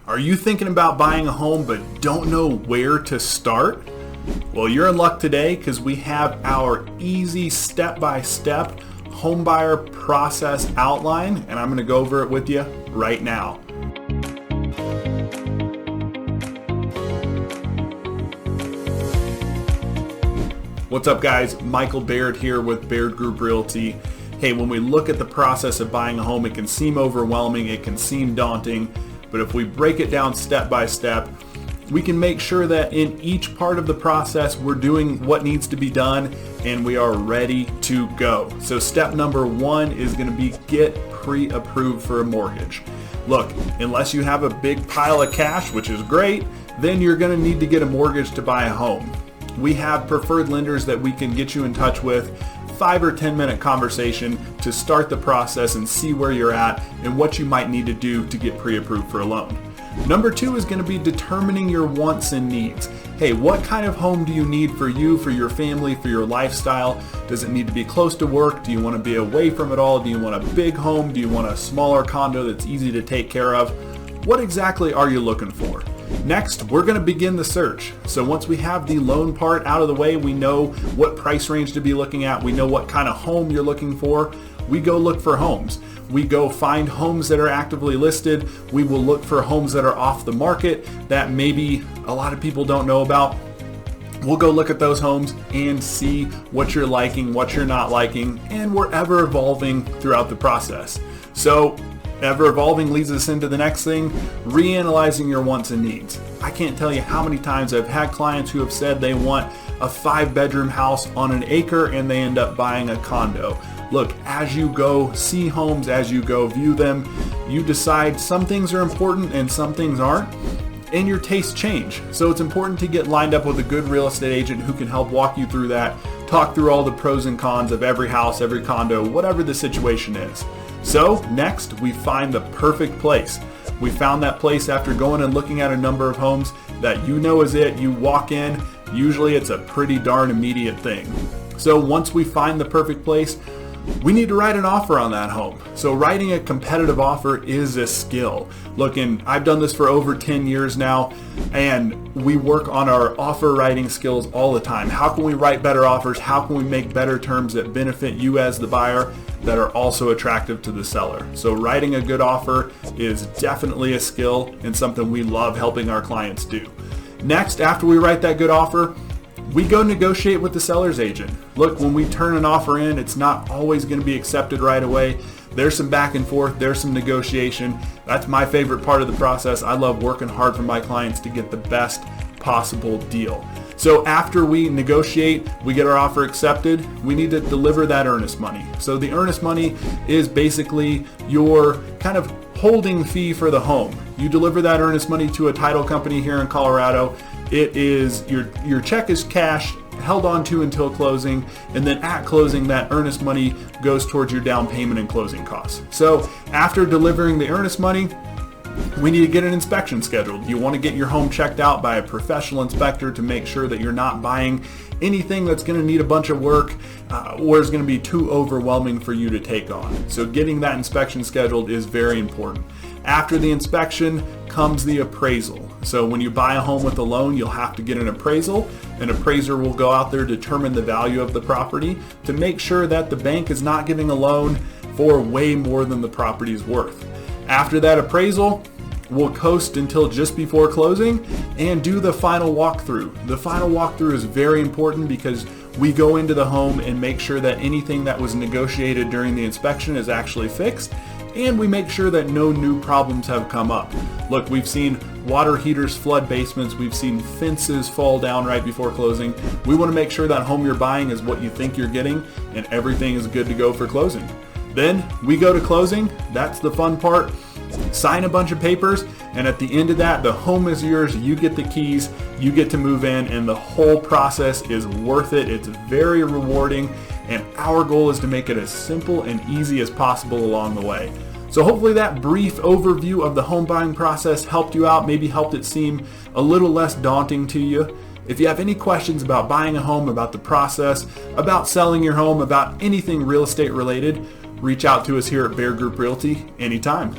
Are you thinking about buying a home but don't know where to start? Well, you're in luck today because we have our easy step-by-step homebuyer process outline, and I'm going to go over it with you right now. What's up, guys? Michael Baird here with Baird Group Realty. Hey, when we look at the process of buying a home, it can seem overwhelming, it can seem daunting, but if we break it down step by step, we can make sure that in each part of the process, we're doing what needs to be done and we are ready to go. So step number one is going to be get pre-approved for a mortgage. Look, unless you have a big pile of cash, which is great, then you're going to need to get a mortgage to buy a home. We have preferred lenders that we can get you in touch with, 5 or 10 minute conversation to start the process and see where you're at and what you might need to do to get pre-approved for a loan. Number two is going to be determining your wants and needs. Hey, what kind of home do you need for you, for your family, for your lifestyle? Does it need to be close to work? Do you want to be away from it all? Do you want a big home? Do you want a smaller condo that's easy to take care of? What exactly are you looking for? Next, we're going to begin the search. So once we have the loan part out of the way, we know what price range to be looking at. We know what kind of home you're looking for. We go look for homes. We go find homes that are actively listed. We will look for homes that are off the market that maybe a lot of people don't know about. We'll go look at those homes and see what you're liking, what you're not liking, and we're ever evolving throughout the process. So ever evolving leads us into the next thing, reanalyzing your wants and needs. I can't tell you how many times I've had clients who have said they want a 5-bedroom house on an acre and they end up buying a condo. Look, as you go see homes, as you go view them, you decide some things are important and some things aren't, and your tastes change. So it's important to get lined up with a good real estate agent who can help walk you through that, talk through all the pros and cons of every house, every condo, whatever the situation is. So next, we find the perfect place. We found that place after going and looking at a number of homes that you know is it. You walk in, usually it's a pretty darn immediate thing. So once we find the perfect place, we need to write an offer on that home. So writing a competitive offer is a skill. Look, and I've done this for over 10 years now, and we work on our offer writing skills all the time. How can we write better offers? How can we make better terms that benefit you as the buyer that are also attractive to the seller? So writing a good offer is definitely a skill and something we love helping our clients do. Next, after we write that good offer, we go negotiate with the seller's agent. Look, when we turn an offer in, it's not always going to be accepted right away. There's some back and forth, there's some negotiation. That's my favorite part of the process. I love working hard for my clients to get the best possible deal. So after we negotiate, we get our offer accepted, we need to deliver that earnest money. So the earnest money is basically your kind of holding fee for the home. You deliver that earnest money to a title company here in Colorado. It is your check is cash held on to until closing, and then at closing that earnest money goes towards your down payment and closing costs. So after delivering the earnest money, we need to get an inspection scheduled. You want to get your home checked out by a professional inspector to make sure that you're not buying anything that's going to need a bunch of work or is going to be too overwhelming for you to take on. So getting that inspection scheduled is very important. After the inspection comes the appraisal. So when you buy a home with a loan, you'll have to get an appraisal. An appraiser will go out there, determine the value of the property to make sure that the bank is not giving a loan for way more than the property is worth. After that appraisal, we'll coast until just before closing and do the final walkthrough. The final walkthrough is very important because we go into the home and make sure that anything that was negotiated during the inspection is actually fixed, and we make sure that no new problems have come up. Look, we've seen water heaters flood basements, we've seen fences fall down right before closing. We want to make sure that home you're buying is what you think you're getting and everything is good to go for closing. Then we go to closing. That's the fun part. Sign a bunch of papers, and at the end of that, the home is yours. You get the keys, you get to move in, and the whole process is worth it. It's very rewarding, and our goal is to make it as simple and easy as possible along the way. So hopefully that brief overview of the home buying process helped you out, maybe helped it seem a little less daunting to you. If you have any questions about buying a home, about the process, about selling your home, about anything real estate related, reach out to us here at Baird Group Realty anytime.